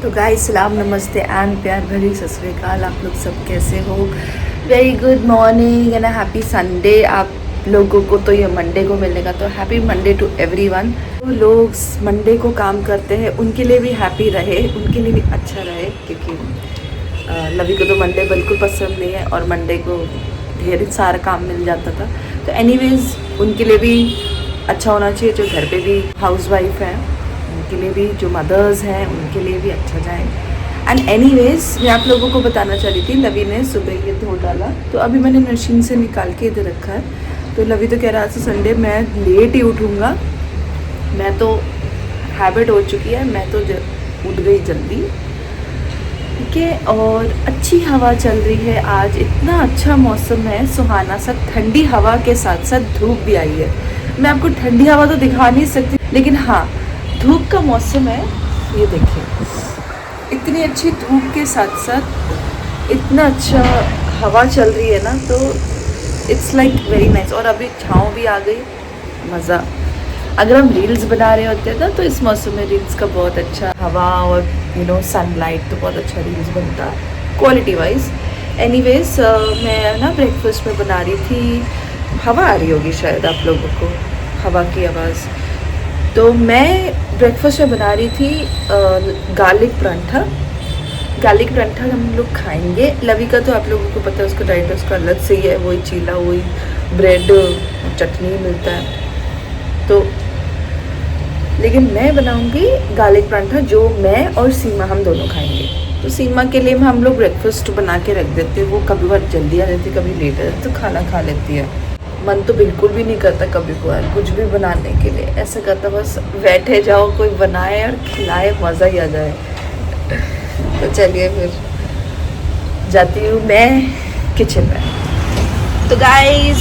तो गाइस सलाम नमस्ते एंड प्यार भरी सत श्री अकाल। आप लोग सब कैसे हो? Very good morning and happy Sunday. आप लोगों को तो ये मंडे को मिलेगा, तो हैप्पी मंडे टू एवरीवन। जो लोग मंडे को काम करते हैं उनके लिए भी हैप्पी रहे, उनके लिए भी अच्छा रहे, क्योंकि लवी को तो मंडे बिल्कुल पसंद नहीं है और मंडे को ढेर सारा काम मिल जाता था। तो एनीवेज उनके लिए भी अच्छा होना चाहिए, जो घर पे भी हाउसवाइफ है उनके लिए भी, जो मदर्स हैं उनके लिए भी अच्छा जाए। एंड एनीवेज मैं आप लोगों को बताना चाह रही थी, लवी ने सुबह ये धो डाला तो अभी मैंने मशीन से निकाल के इधर रखा है। तो लवी तो कह रहा था संडे मैं लेट ही उठूँगा, मैं तो हैबिट हो चुकी है, मैं तो उठ गई जल्दी, ठीक है। और अच्छी हवा चल रही है, आज इतना अच्छा मौसम है, सुहाना सा, ठंडी हवा के साथ साथ धूप भी आई है। मैं आपको ठंडी हवा तो दिखा नहीं सकती, लेकिन हाँ धूप का मौसम है। ये देखिए इतनी अच्छी धूप के साथ साथ इतना अच्छा हवा चल रही है ना, तो इट्स लाइक वेरी नाइस। और अभी छाँव भी आ गई, मज़ा। अगर हम रील्स बना रहे होते हैं ना तो इस मौसम में रील्स का बहुत अच्छा हवा और सनलाइट तो बहुत अच्छा रील्स बनता है क्वालिटी वाइज। एनीवेज मैं ना ब्रेकफास्ट में बना रही थी, हवा आ रही होगी शायद आप लोगों को, हवा की आवाज़। तो मैं ब्रेकफास्ट में बना रही थी गार्लिक परांठा। गार्लिक परांठा हम लोग खाएंगे। लवी का तो आप लोगों को पता है, उसका डाइट उसका अलग से ही है, वही चीला, वही ब्रेड चटनी मिलता है। तो लेकिन मैं बनाऊंगी गार्लिक परांठा, जो मैं और सीमा हम दोनों खाएंगे। तो सीमा के लिए हम लोग ब्रेकफास्ट बना के रख देते हैं, वो कभी बार जल्दी आ जाती है, कभी लेट आ जाती है, तो खाना खा लेती है। मन तो बिल्कुल भी नहीं करता कभी कभार कुछ भी बनाने के लिए, ऐसा करता बस बैठे जाओ, कोई बनाए और खिलाए, मज़ा ही आ जाए। तो चलिए फिर जाती हूँ मैं किचन में। तो गाइस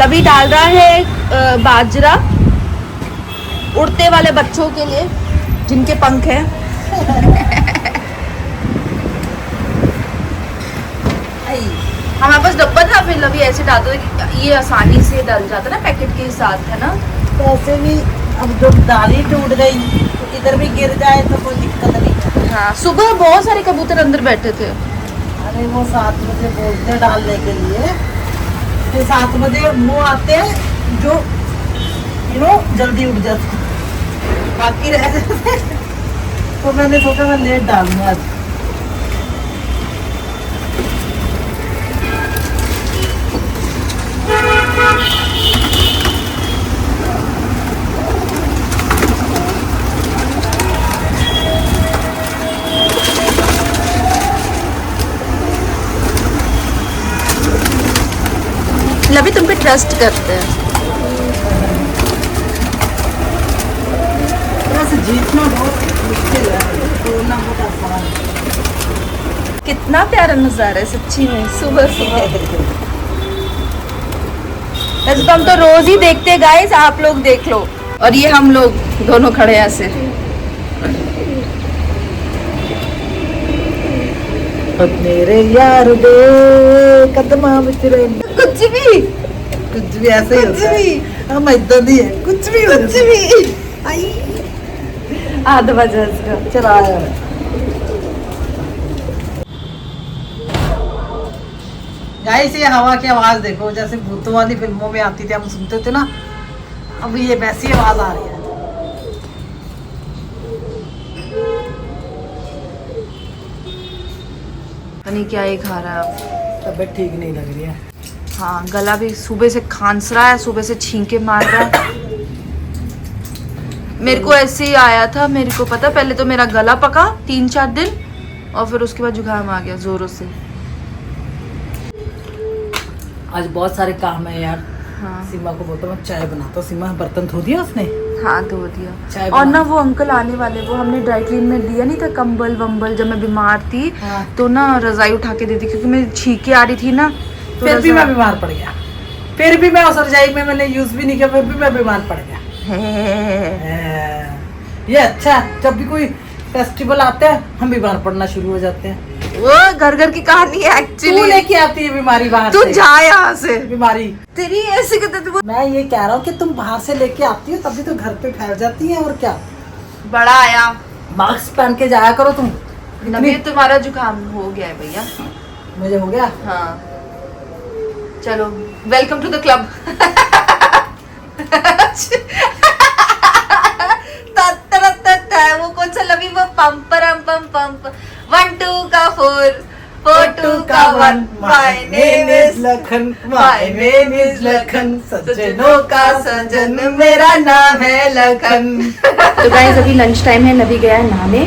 लवी डाल रहा है बाजरा उड़ते वाले बच्चों के लिए जिनके पंख हैं। हमारे पास डब्बा था, फिर लवी ऐसे डालता था कि ये आसानी से डल जाता ना पैकेट के साथ, है ना। तो ऐसे भी अब जो डाली टूट गई तो इधर भी गिर जाए तो कोई दिक्कत नहीं। हाँ, सुबह बहुत सारे कबूतर अंदर बैठे थे। अरे वो 7 बजे बोलते डालने के लिए, फिर 7 बजे वो आते हैं जो जल्दी उठ जाते, बाकी रह जाते। तो मैंने सोचा मैं लेट डालूंगा आज। लवी तुम पे ट्रस्ट करते हैं। बस जीतना बहुत मुश्किल है, तोड़ना बहुत आसान है। कितना प्यारा नज़ारा है सच्ची में सुबह सुबह। वैसे तो हम तो रोज ही देखते हैं गाइस, आप लोग देख लो। और ये हम लोग दोनों खड़े हैं ऐसे। मेरे यार दे कदमा विच कुछ भी ऐसे ही होता है। हम इधर दी है, कुछ भी आधा बजा इसका चलाया। गाइस ये हवा की आवाज देखो, जैसे भूतों वाली फिल्मों में आती थी, हम सुनते थे ना, अब ये वैसी आवाज आ रही है। नहीं क्या ही खा रहा है, तबीयत ठीक नहीं लग रही है। हाँ गला भी सुबह से खांस रहा है, सुबह से छींके मार रहा है। मेरे को ऐसे ही आया था, मेरे को पता, पहले तो मेरा गला पका 3-4 दिन और फिर उसके बाद जुकाम आ गया जोरों से। आज बहुत सारे काम है यार। हाँ सीमा को बोलता मैं चाय बनाता हूँ। सीमा बर्तन धो दिया उसने? हाँ धो दिया। चाय और ना वो अंकल आने वाले, वो हमने ड्राई क्लीन में दिया नहीं था कंबल वंबल, जब मैं बीमार थी। हाँ। तो ना रजाई उठा के दी थी, क्योंकि मेरी छींके आ रही थी ना, तो फिर भी मैं बीमार पड़ गया। फिर भी मैं उस रजाई में मैंने यूज भी नहीं किया, फिर भी मैं बीमार पड़ गया। ये अच्छा, जब भी कोई फेस्टिवल आता है हम बीमार पड़ना शुरू हो जाते हैं। वो घर घर की कहानी है एक्चुअली। तू लेके आती है बीमारी बाहर तू से। जा यहाँ से, बीमारी तेरी ऐसे कहते थे। मैं ये कह रहा हूँ कि तुम बाहर से लेके आती हो तभी तो घर पे फैल जाती है, और क्या। बड़ा आया मास्क पहन के जाया करो तुम। अभी तुम्हारा जुकाम हो गया है भैया। मुझे हो गया। हाँ चलो वेलकम टू द क्लब। वो कौन सा लवी वो पंपरम पम पंप 1 2 का 4 4 2 का 1 my name is Lakhan, my name is Lakhan, सज्जनों का सज्जन मेरा नाम है लखन। तो गाइस अभी लंच टाइम है, नबी गया है नहाने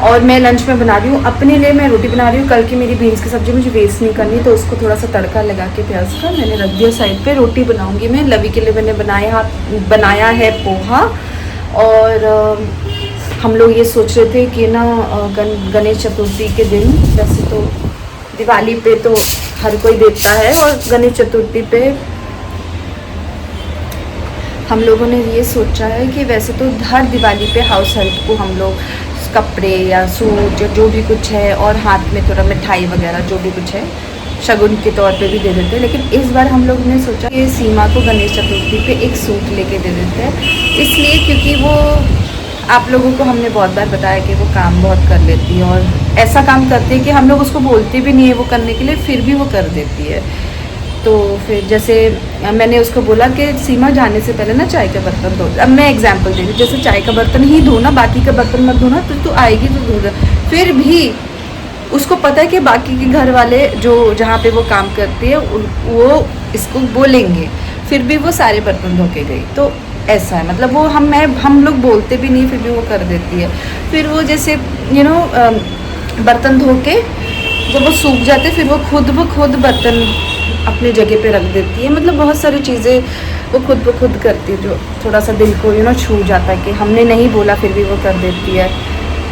और मैं लंच में बना रही हूँ अपने लिए। मैं रोटी बना रही हूँ, कल की मेरी बीन्स की सब्जी मुझे वेस्ट नहीं करनी, तो उसको थोड़ा सा तड़का लगा के प्याज का मैंने रख दिया साइड पे। रोटी बनाऊंगी मैं। लवी के लिए मैंने बनाया है पोहा। और हम लोग ये सोच रहे थे कि ना गणेश चतुर्थी के दिन, वैसे तो दिवाली पे तो हर कोई देता है और गणेश चतुर्थी पे हम लोगों ने ये सोचा है कि वैसे तो हर दिवाली पे हाउस हेल्प को हम लोग कपड़े या सूट या जो भी कुछ है और हाथ में थोड़ा मिठाई वगैरह जो भी कुछ है शगुन के तौर पे भी दे देते हैं। लेकिन इस बार हम लोग ने सोचा कि सीमा को गणेश चतुर्थी पे एक सूट लेके दे देते हैं, इसलिए क्योंकि वो आप लोगों को हमने बहुत बार बताया कि वो काम बहुत कर लेती है और ऐसा काम करती है कि हम लोग उसको बोलते भी नहीं है वो करने के लिए, फिर भी वो कर देती है। तो फिर जैसे मैंने उसको बोला कि सीमा जाने से पहले ना चाय का बर्तन धो। अब मैं एग्जांपल दे रही हूँ, जैसे चाय का बर्तन ही धोना, बाकी का बर्तन मत धोना, तो तू आएगी तो धो। फिर भी उसको पता है कि बाकी के घर वाले जो जहाँ पे वो काम करती है वो इसको बोलेंगे, फिर भी वो सारे बर्तन धो के गई। तो ऐसा है, मतलब वो हम लोग बोलते भी नहीं, फिर भी वो कर देती है। फिर वो जैसे बर्तन धो के जब वो सूख जाते फिर वो खुद बर्तन अपनी जगह पे रख देती है। मतलब बहुत सारी चीज़ें वो खुद करती है जो थोड़ा सा दिल को छू जाता है कि हमने नहीं बोला फिर भी वो कर देती है।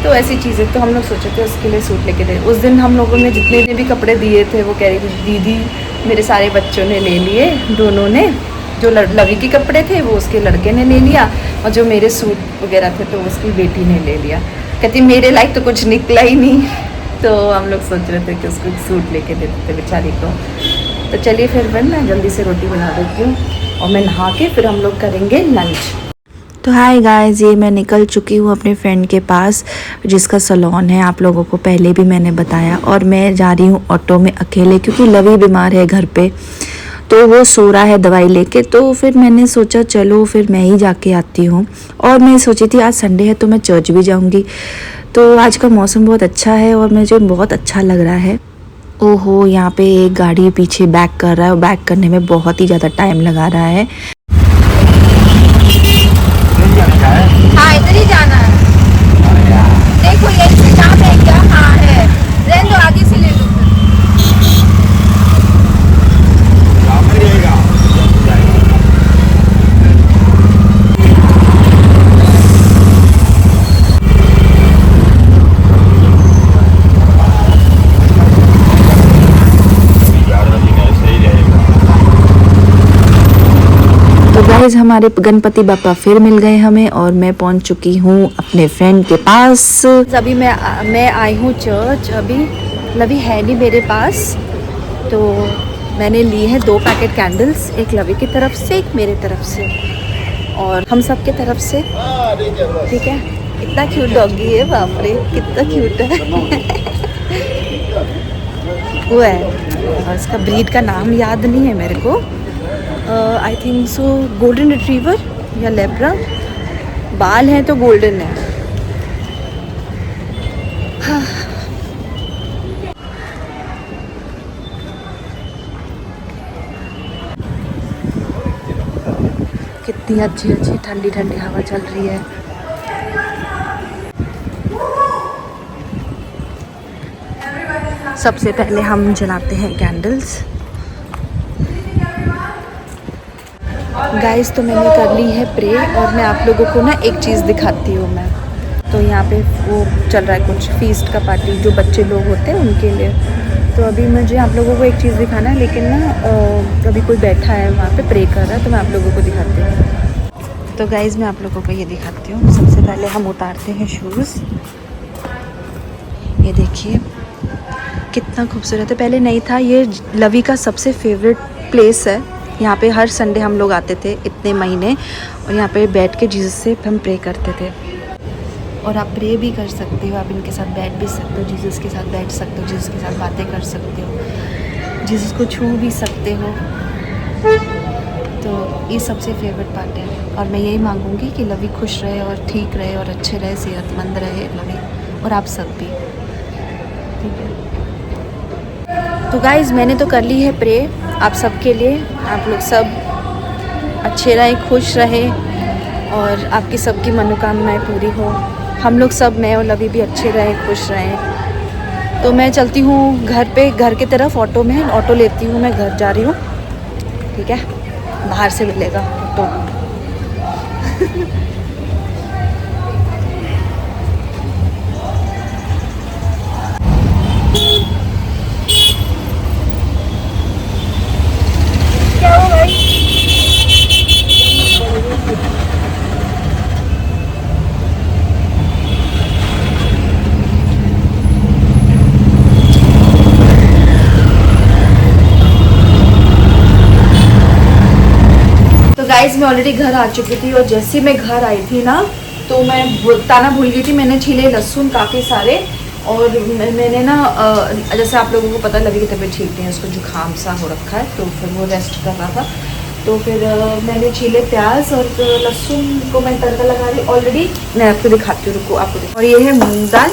तो ऐसी चीज़ें तो हम लोग सोचे थे उसके लिए सूट लेके दे। उस दिन हम लोगों ने जितने भी कपड़े दिए थे वो कह रही थी दीदी मेरे सारे बच्चों ने ले लिए, दोनों ने, जो लवी के कपड़े थे वो उसके लड़के ने ले लिया और जो मेरे सूट वगैरह थे तो उसकी बेटी ने ले लिया। कहती मेरे लायक तो कुछ निकला ही नहीं। तो हम लोग सोच रहे थे कि उसको सूट लेके दे देते बेचारी को। तो चलिए फिर मैं जल्दी से रोटी बना देती हूँ और मैं नहा के फिर हम लोग करेंगे लंच। तो हाय गाइस, ये मैं निकल चुकी हूँ अपने फ्रेंड के पास जिसका सैलून है, आप लोगों को पहले भी मैंने बताया। और मैं जा रही हूँ ऑटो में अकेले क्योंकि लवी बीमार है घर पे, तो वो सो रहा है दवाई लेके। तो फिर मैंने सोचा चलो फिर मैं ही जाके आती हूँ। और मैं सोची थी आज संडे है तो मैं चर्च भी जाऊँगी। तो आज का मौसम बहुत अच्छा है और मुझे बहुत अच्छा लग रहा है। ओहो, यहाँ पे एक गाड़ी पीछे बैक कर रहा है और बैक करने में बहुत ही ज़्यादा टाइम लगा रहा है। हाँ इधर ही जाना है। देखो ये स्टॉप है क्या? हाँ है, रहने दो, आगे से ले लो। गाइस हमारे गणपति बापा फिर मिल गए हमें और मैं पहुंच चुकी हूँ अपने फ्रेंड के पास। अभी मैं आई हूँ चर्च। अभी लवी है नहीं मेरे पास, तो मैंने ली है 2 पैकेट कैंडल्स, एक लवी की तरफ से एक मेरे तरफ से और हम सब के तरफ से। ठीक है, इतना क्यूट डॉगी है, बाप रे कितना क्यूट है। वो है और इसका ब्रीड का नाम याद नहीं है मेरे को, I think so golden retriever या लेब्रा। बाल हैं तो गोल्डन है। हाँ। कितनी अच्छी अच्छी ठंडी ठंडी हवा चल रही है। सबसे पहले हम जलाते हैं कैंडल्स। गाइस तो मैंने कर ली है प्रे और मैं आप लोगों को ना एक चीज़ दिखाती हूँ। मैं तो यहाँ पे वो चल रहा है कुछ फीस्ट का पार्टी, जो बच्चे लोग होते हैं उनके लिए। तो अभी मुझे आप लोगों को एक चीज़ दिखाना है, लेकिन ना अभी कोई बैठा है वहाँ पे प्रे कर रहा है, तो मैं आप लोगों को दिखाती हूँ। तो गाइस मैं आप लोगों को ये दिखाती हूँ। सबसे पहले हम उतारते हैं शूज़। ये देखिए कितना खूबसूरत है, पहले नहीं था। ये लवी का सबसे फेवरेट प्लेस है। यहाँ पे हर संडे हम लोग आते थे इतने महीने और यहाँ पे बैठ के जीसस से हम प्रे करते थे। और आप प्रे भी कर सकते हो, आप इनके साथ बैठ भी सकते हो, जीसस के साथ बैठ सकते हो, जीसस के साथ बातें कर सकते हो, जीसस को छू भी सकते हो। तो ये सबसे फेवरेट पार्ट है। और मैं यही मांगूंगी कि लवी खुश रहे और ठीक रहे और अच्छे रहे, सेहतमंद रहे लवी, और आप सब भी, ठीक है। तो गाइज़ मैंने तो कर ली है प्रे आप सबके लिए, आप लोग सब अच्छे रहें, खुश रहें और आपकी सबकी मनोकामनाएं पूरी हो। हम लोग सब, मैं और लवी भी अच्छे रहें, खुश रहें। तो मैं चलती हूँ घर पे, घर की तरफ ऑटो में, ऑटो लेती हूँ, मैं घर जा रही हूँ, ठीक है। बाहर से मिलेगा ऑटो। क्या हो भाई? गाइस मैं ऑलरेडी घर आ चुकी थी और जैसे मैं घर आई थी ना तो मैं बताना भूल गई थी, मैंने छीले लहसुन काफ़ी सारे। और मैंने ना जैसे आप लोगों को पता लगी कि तबीयत ठीक नहीं है, उसको जुकाम सा हो रखा है, तो फिर वो रेस्ट कर रहा था। तो फिर मैंने छीले प्याज और लहसुन को मैं तड़का लगा रही ऑलरेडी, मैं आपको दिखाती हूँ, रुको आपको दिखा। और ये है मूँग दाल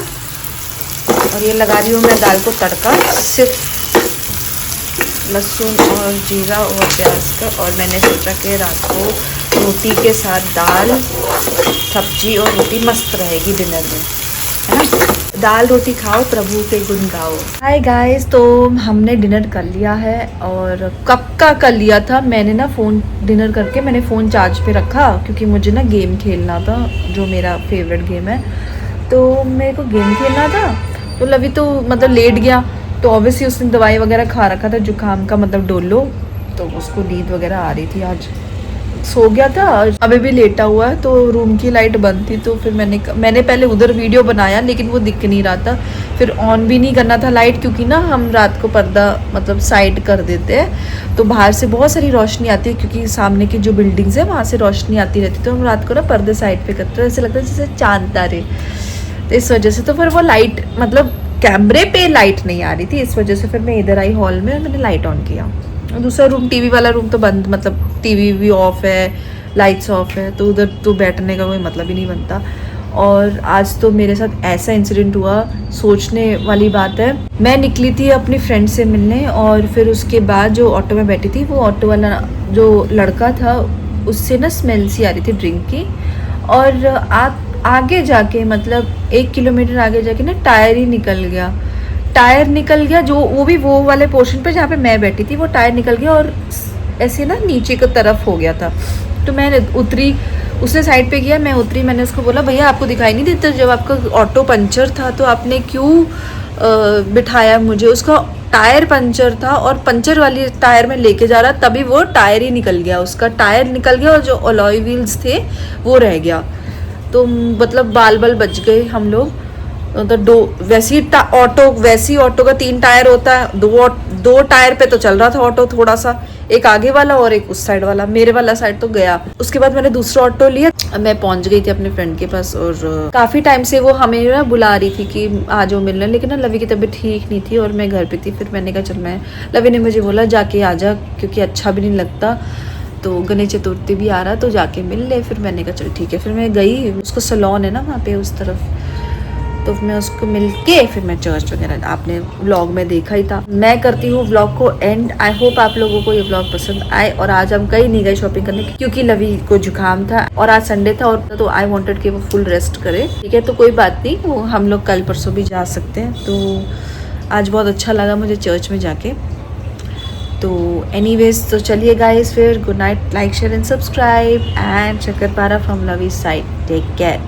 और ये लगा रही हूँ मैं दाल को तड़का, सिर्फ लहसुन और जीरा और प्याज का। और मैंने सोचा कि रात को रोटी के साथ दाल सब्जी और रोटी मस्त रहेगी डिनर में, है ना। दाल रोटी खाओ, प्रभु के गुण गाओ। हाय गाइस, तो हमने डिनर कर लिया है और कब का कर लिया था। मैंने ना फ़ोन डिनर करके मैंने फ़ोन चार्ज पे रखा क्योंकि मुझे ना गेम खेलना था, जो मेरा फेवरेट गेम है। तो मेरे को गेम खेलना था, तो लवी तो मतलब लेट गया, तो ऑब्वियसली उसने दवाई वगैरह खा रखा था जुकाम का, मतलब डोलो, तो उसको नींद वगैरह आ रही थी, आज सो गया था। अभी भी लेटा हुआ है, तो रूम की लाइट बंद थी, तो फिर मैंने पहले उधर वीडियो बनाया लेकिन वो दिख नहीं रहा था, फिर ऑन भी नहीं करना था लाइट, क्योंकि ना हम रात को पर्दा मतलब साइड कर देते हैं, तो बाहर से बहुत सारी रोशनी आती है, क्योंकि सामने की जो बिल्डिंग्स है वहाँ से रोशनी आती रहती है, तो हम रात को ना पर्दे साइड पे करते हैं, ऐसे लगता है जैसे चांद तारे, तो इस वजह से तो फिर वो लाइट मतलब कैमरे पे लाइट नहीं आ रही थी, इस वजह से फिर मैं इधर आई हॉल में और मैंने लाइट ऑन किया। दूसरा रूम टीवी वाला रूम तो बंद, मतलब टीवी भी ऑफ है, लाइट्स ऑफ है, तो उधर तो बैठने का कोई मतलब ही नहीं बनता। और आज तो मेरे साथ ऐसा इंसिडेंट हुआ, सोचने वाली बात है। मैं निकली थी अपनी फ्रेंड से मिलने और फिर उसके बाद जो ऑटो में बैठी थी, वो ऑटो वाला जो लड़का था उससे ना स्मेल सी आ रही थी ड्रिंक की, और आगे जाके मतलब 1 किलोमीटर आगे जाके ना टायर ही निकल गया, जो वो भी वो वाले पोर्शन पे जहाँ पे मैं बैठी थी, वो टायर निकल गया और ऐसे ना नीचे की तरफ हो गया था। तो मैं उतरी, उसने साइड पे किया, मैं उतरी, मैंने उसको बोला भैया आपको दिखाई नहीं देता जब आपका ऑटो पंचर था तो आपने क्यों बिठाया मुझे। उसका टायर पंचर था और पंचर वाली टायर में लेके जा रहा, तभी वो टायर ही निकल गया, उसका टायर निकल गया और जो अलॉय व्हील्स थे वो रह गया। तो मतलब बाल बच गए हम लोग। तो वैसी ऑटो का 3 टायर होता है, दो टायर पे तो चल रहा था ऑटो, थोड़ा सा एक आगे वाला और एक उस साइड वाला, मेरे वाला साइड तो गया। उसके बाद मैंने दूसरा ऑटो लिया, मैं पहुंच गई थी अपने फ्रेंड के पास, और काफ़ी टाइम से वो हमें ना बुला रही थी कि आ जाओ मिलने, लेकिन ना लवी की तबीयत ठीक नहीं थी और मैं घर पे थी। फिर मैंने कहा चल लवी ने मुझे बोला जाके आ जा, क्योंकि अच्छा भी नहीं लगता, तो गणेश चतुर्थी भी आ रहा तो जाके मिल ले। फिर मैंने कहा चल ठीक है, फिर मैं गई, उसको सैलून है ना वहाँ पे उस तरफ, तो मैं उसको मिल के फिर मैं चर्च वगैरह, आपने व्लॉग में देखा ही था। मैं करती हूँ व्लॉग को एंड। आई होप आप लोगों को ये व्लॉग पसंद आए। और आज हम कहीं नहीं गए शॉपिंग करने, क्योंकि लवी को जुकाम था और आज संडे था, और तो आई वांटेड कि वो फुल रेस्ट करे, ठीक है। तो कोई बात नहीं, वो हम लोग कल परसों भी जा सकते हैं। तो आज बहुत अच्छा लगा मुझे चर्च में जाके। तो एनीवेज, तो चलिए गाइस, फिर good night, like share and subscribe, and Shakkarpara from Lavi side, take care.